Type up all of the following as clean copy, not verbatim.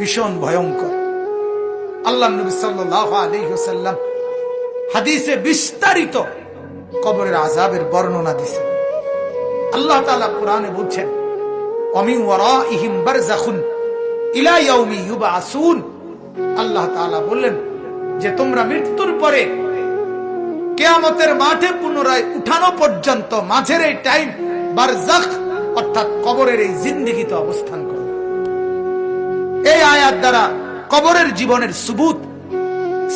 ভীষণ ভয়ঙ্কর। আল্লাহ নবী সাল্লাল্লাহু আলাইহি ওয়াসাল্লাম হাদিসে বিস্তারিত কবরের আযাবের বর্ণনা দিয়েছেন। আল্লাহ তাআলা কোরআনে বলছেন, ওয়ামিন ওয়ারাইহিম বারযাখুন ইলা ইয়াউমি ইউবআসুন। আল্লাহ তাআলা বললেন যে তোমরা মৃত্যুর পরে কিয়ামতের মাঠে পুনরায় উঠানো পর্যন্ত মাঝের এই টাইম বারযাখ অর্থাৎ কবরের এই জিন্দেগিতে অবস্থান করো। এই আয়াত দ্বারা কবরের জীবনের সুবুত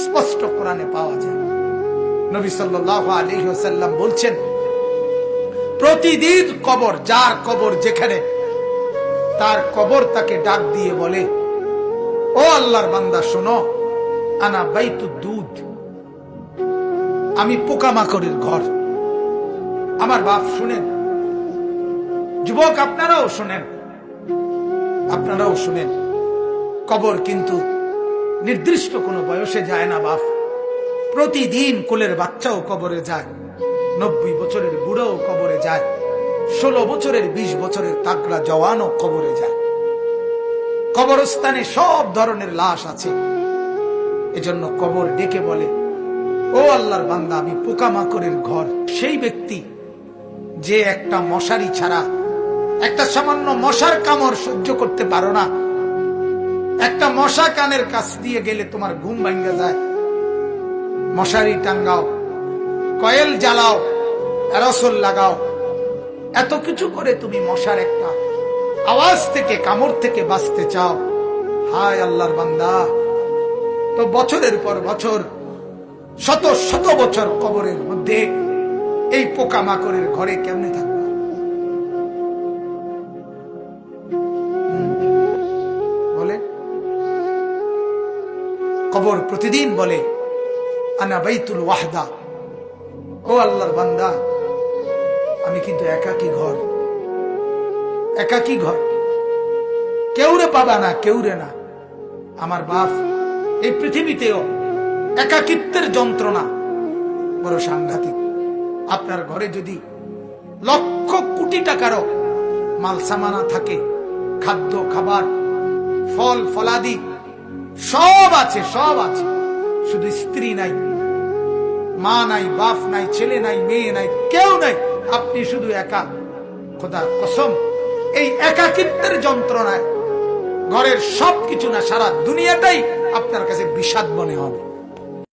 স্পষ্ট কোরআনে পাওয়া যায়। নবী সাল্লাল্লাহু আলাইহি ওয়াসাল্লাম বলছেন, প্রতিদিন কবর, যার কবর যেখানে, তার কবর তাকে ডাক দিয়ে বলে, ও আল্লাহর বান্দা শোনো, আনা বাইতুদ দুধ, আমি পোকামাকড়ের ঘর। আমার বাপ শুনেন, যুবক আপনারাও শুনেন, আপনারাও শুনেন, কবর কিন্তু নির্দিষ্ট কোনো বয়সে যায় না বাপ। প্রতিদিন কোলের বাচ্চাও কবরে যায়, 90 বছরের বুড়াও কবরে যায়, 16 বছরের 20 বছরের তাগড়া জওয়ানও কবরে যায়। কবরস্থানে সব ধরনের লাশ আছে। এজন্য কবর ডেকে বলে, ও আল্লাহর বান্দা, আমি পোকামাকড়ের ঘর। সেই ব্যক্তি যে একটা মশারি ছাড়া, একটা সামান্য মশার কামড় সহ্য করতে পারো না, একটা মশা কানের কাছ দিয়ে গেলে তোমার ঘুম ভাঙা যায়, মশারি টাঙ্গাও, কয়েল জ্বালাও, অ্যারোসল লাগাও, এত কিছু করে তুমি মশার একটা আওয়াজ থেকে, কামড় থেকে বাঁচতে চাও। হায় আল্লাহর বান্দা, তো বছরের পর বছর, শত শত বছর কবরের মধ্যে এই পোকামাকড়ের ঘরে কেমনে থাকবে? বলে কবর প্রতিদিন বলে, আনা বাইতুল ওয়াহদা, ও আল্লাহর বান্দা, আমি কিন্তু একাকী ঘর, একাকী ঘর, কেউরে পাবা না, কেউরে না। আমার বাপ, এই পৃথিবীতেও একাকিত্বের যন্ত্রণা বড় সাংঘাতিক। আপনার ঘরে যদি লক্ষ কোটি টাকারও মাল সামানা থাকে, খাদ্য খাবার, ফল ফলাদি সব আছে, সব আছে, শুধু স্ত্রী নাই, মা নাই, বাপ নাই, ছেলে নাই, মেয়ে নাই, কেউ নাই, আপনি শুধু একা। খোদার কসম, এই একাকিত্বের যন্ত্রণায় ঘরের সবকিছু না, সারা দুনিয়াটাই আপনার কাছে বিষাদ মনে হবে।